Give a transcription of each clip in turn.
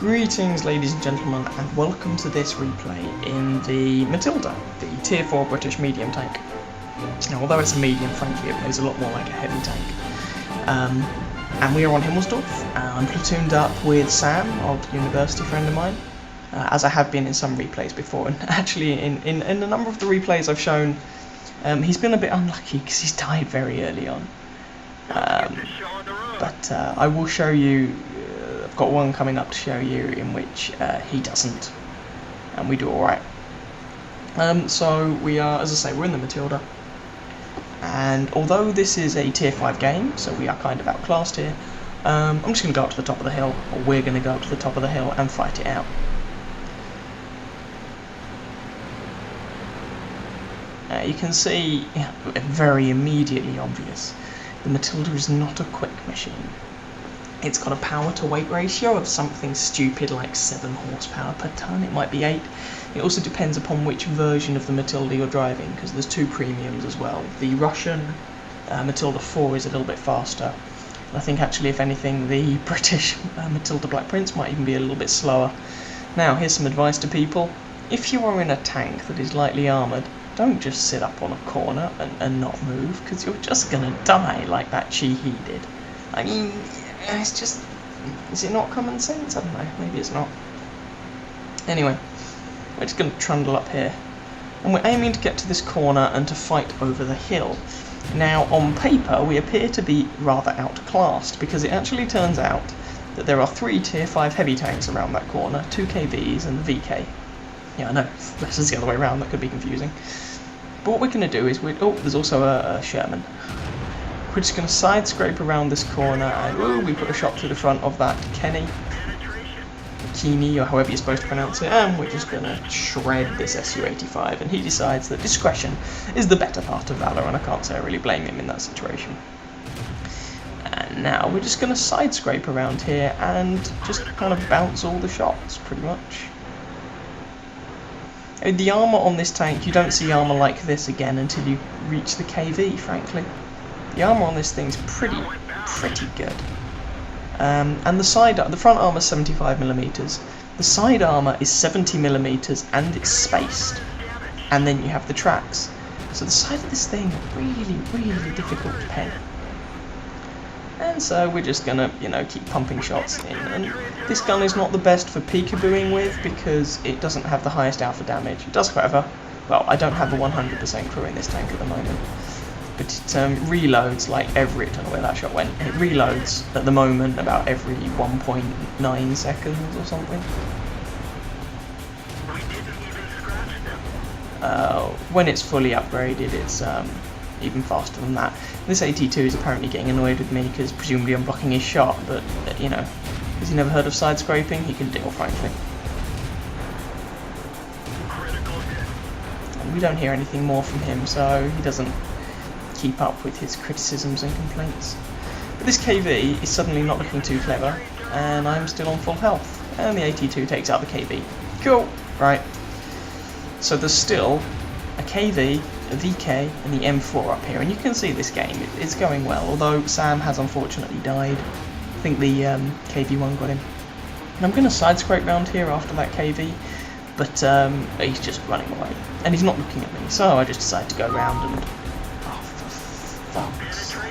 Greetings ladies and gentlemen, and welcome to this replay in the Matilda, the tier 4 British medium tank. Now although it's a medium, frankly it plays a lot more like a heavy tank. And we are on Himmelsdorf. I'm platooned up with Sam, an old university friend of mine, as I have been in some replays before, and actually in a number of the replays I've shown, he's been a bit unlucky because he's died very early on. But I will show you. I've got one coming up to show you in which he doesn't, and we do alright. So we are, as I say, we're in the Matilda, and although this is a tier 5 game, so we are kind of outclassed here, I'm just going to go up to the top of the hill, or we're going to go up to the top of the hill and fight it out. You can see, very immediately obvious, the Matilda is not a quick machine. It's got a power to weight ratio of something stupid like 7 horsepower per ton, it might be 8. It also depends upon which version of the Matilda you're driving, because there's 2 premiums as well. The Russian Matilda 4 is a little bit faster. I think actually, if anything, the British Matilda Black Prince might even be a little bit slower. Now, here's some advice to people. If you are in a tank that is lightly armoured, don't just sit up on a corner and not move, because you're just going to die like that Chihi did. I mean, it's just, is it not common sense? I don't know, maybe it's not. Anyway, we're just going to trundle up here, and we're aiming to get to this corner and to fight over the hill. Now, on paper, we appear to be rather outclassed, because it actually turns out that there are 3 tier 5 heavy tanks around that corner, 2 KVs and the VK. Yeah, I know, this is the other way around, that could be confusing. But what we're going to do is, oh, there's also a Sherman. We're just going to side scrape around this corner, and we put a shot through the front of that Kini, or however you're supposed to pronounce it, and we're just going to shred this Su-85, and he decides that discretion is the better part of valour, and I can't say I really blame him in that situation. And now we're just going to side scrape around here and just kind of bounce all the shots, pretty much. The armour on this tank, you don't see armour like this again until you reach the KV, frankly. The armour on this thing's pretty good. And the front armour is 75mm, the side armour is 70mm, and it's spaced. And then you have the tracks. So the side of this thing really difficult to pen. And so we're just gonna, keep pumping shots in. And this gun is not the best for peekabooing with, because it doesn't have the highest alpha damage. It does, however. Well, I don't have a 100% crew in this tank at the moment. But it reloads like I don't know where that shot went. It reloads at the moment about every 1.9 seconds or something. When it's fully upgraded, it's even faster than that. This 82 is apparently getting annoyed with me because presumably I'm blocking his shot, but has he never heard of side scraping? He can deal, frankly. And we don't hear anything more from him, so he doesn't keep up with his criticisms and complaints. But this KV is suddenly not looking too clever, and I'm still on full health, and the 82 takes out the KV. Cool! Right. So there's still a KV, a VK, and the M4 up here, and you can see this game, it's going well, although Sam has unfortunately died. I think the KV1 got him. And I'm going to side scrape round here after that KV, but he's just running away, and he's not looking at me, so I just decided to go round and... Fuck's sake.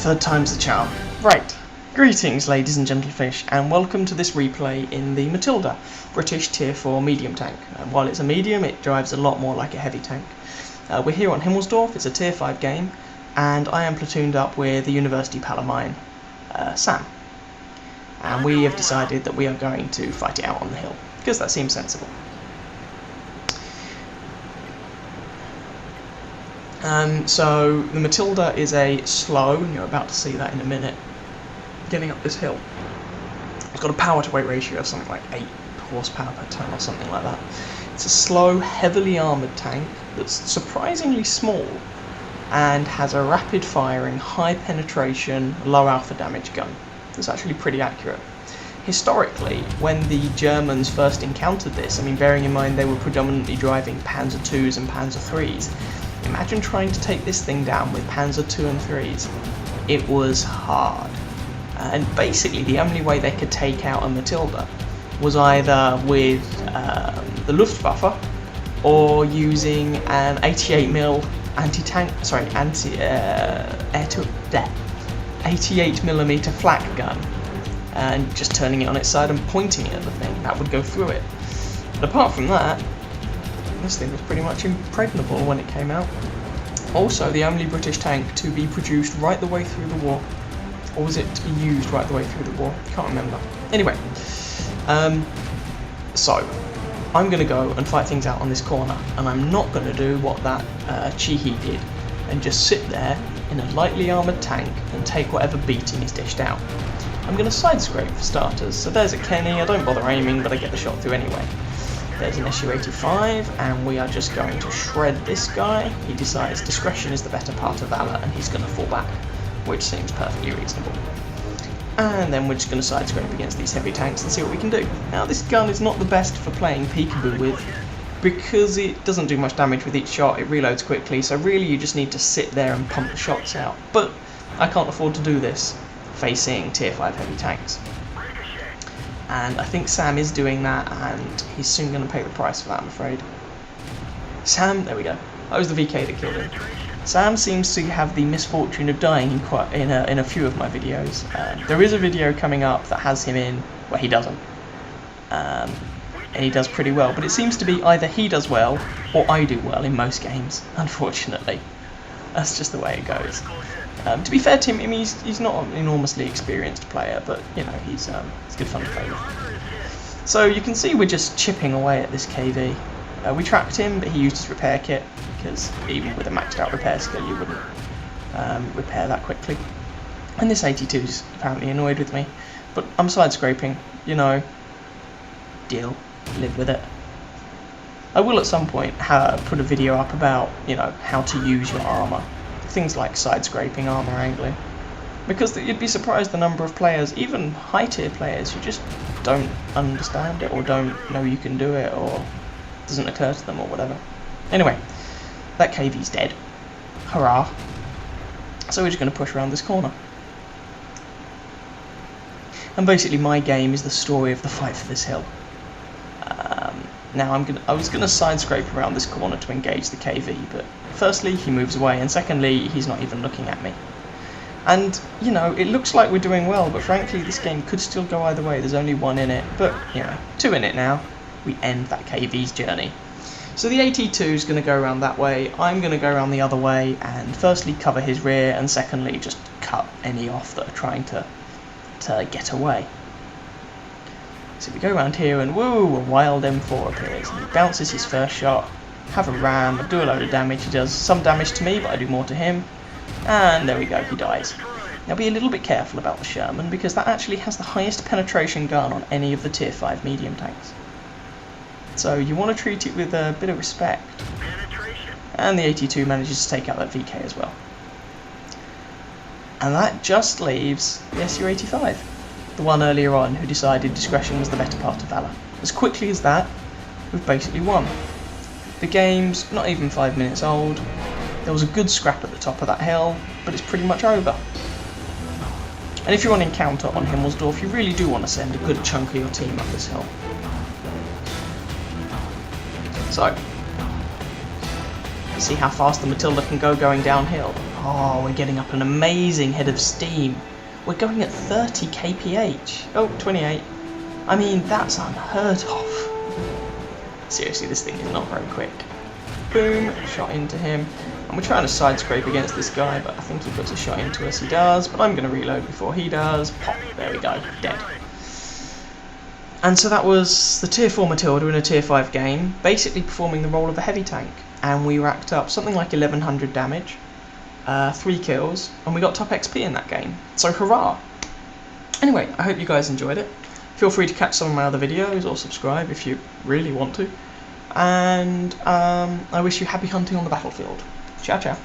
Third time's the charm. Right. Greetings, ladies and gentlefish, and welcome to this replay in the Matilda, British Tier 4 medium tank. While it's a medium, it drives a lot more like a heavy tank. We're here on Himmelsdorf, it's a Tier 5 game, and I am platooned up with the University pal of mine, Sam. And we have decided that we are going to fight it out on the hill, because that seems sensible. So the Matilda is a slow, and you're about to see that in a minute, getting up this hill. It's got a power to weight ratio of something like 8 horsepower per ton or something like that. It's a slow, heavily armoured tank that's surprisingly small and has a rapid firing, high penetration, low alpha damage gun. It's actually pretty accurate. Historically, when the Germans first encountered this, I mean, bearing in mind they were predominantly driving Panzer IIs and Panzer IIIs, imagine trying to take this thing down with Panzer II and IIIs. It was hard. And basically the only way they could take out a Matilda was either with the Luftwaffe or using an 88mm anti-tank, 88mm flak gun, and just turning it on its side and pointing it at the thing. That would go through it. But apart from that, this thing was pretty much impregnable when it came out. Also, the only British tank to be produced right the way through the war. Or was it to be used right the way through the war? Can't remember. Anyway, so I'm going to go and fight things out on this corner, and I'm not going to do what that Chihi did and just sit there in a lightly armoured tank and take whatever beating is dished out. I'm going to side scrape for starters. So there's a Kenny. I don't bother aiming, but I get the shot through anyway. There's an Su-85, and we are just going to shred this guy. He decides discretion is the better part of valour, and he's going to fall back, which seems perfectly reasonable. And then we're just going to side scrape against these heavy tanks and see what we can do. Now, this gun is not the best for playing peekaboo with, because it doesn't do much damage with each shot, it reloads quickly, so really you just need to sit there and pump the shots out. But I can't afford to do this facing Tier 5 heavy tanks. And I think Sam is doing that, and he's soon going to pay the price for that, I'm afraid. Sam, there we go. That was the VK that killed him. Sam seems to have the misfortune of dying in a few of my videos. There is a video coming up that has him in where he doesn't. And he does pretty well, but it seems to be either he does well or I do well in most games, unfortunately. That's just the way it goes. To be fair to him, he's not an enormously experienced player, but you know, he's good fun to play with. So you can see we're just chipping away at this KV. We tracked him, but he used his repair kit, because even with a maxed out repair skill you wouldn't repair that quickly. And this 82's apparently annoyed with me, but I'm side scraping, you know, deal, live with it. I will at some point put a video up about, you know, how to use your armour. Things like side scraping, armour angling, because you'd be surprised the number of players, even high tier players, who just don't understand it or don't know you can do it or it doesn't occur to them or whatever. Anyway, that KV's dead. Hurrah. So we're just going to push around this corner. And basically my game is the story of the fight for this hill. Now I was going to side scrape around this corner to engage the KV, but firstly he moves away, and secondly he's not even looking at me. And, you know, it looks like we're doing well, but frankly this game could still go either way. There's only one in it, but, you know, 2 in it now. We end that KV's journey. So the 82 is going to go around that way, I'm going to go around the other way, and firstly cover his rear, and secondly just cut any off that are trying to get away. So we go around here, and woo, a wild M4 appears, and he bounces his first shot, have a ram, I do a load of damage. He does some damage to me, but I do more to him, and there we go, he dies. Now be a little bit careful about the Sherman, because that actually has the highest penetration gun on any of the Tier 5 medium tanks. So you want to treat it with a bit of respect. And the 82 manages to take out that VK as well. And that just leaves the Su-85, the one earlier on who decided discretion was the better part of valour. As quickly as that, we've basically won. The game's not even 5 minutes old. There was a good scrap at the top of that hill, but it's pretty much over. And if you're on encounter on Himmelsdorf, you really do want to send a good chunk of your team up this hill. So, See how fast the Matilda can go going downhill. Oh, we're getting up an amazing head of steam. We're going at 30 kph. Oh, 28. I mean, that's unheard of. Seriously, this thing is not very quick. Boom, shot into him. And we're trying to side scrape against this guy, but I think he puts a shot into us. He does, but I'm going to reload before he does. Pop, there we go, dead. And so that was the Tier 4 Matilda in a Tier 5 game, basically performing the role of a heavy tank. And we racked up something like 1100 damage, 3 kills, and we got top XP in that game. So hurrah! Anyway, I hope you guys enjoyed it. Feel free to catch some of my other videos or subscribe if you really want to. And I wish you happy hunting on the battlefield. Ciao, ciao.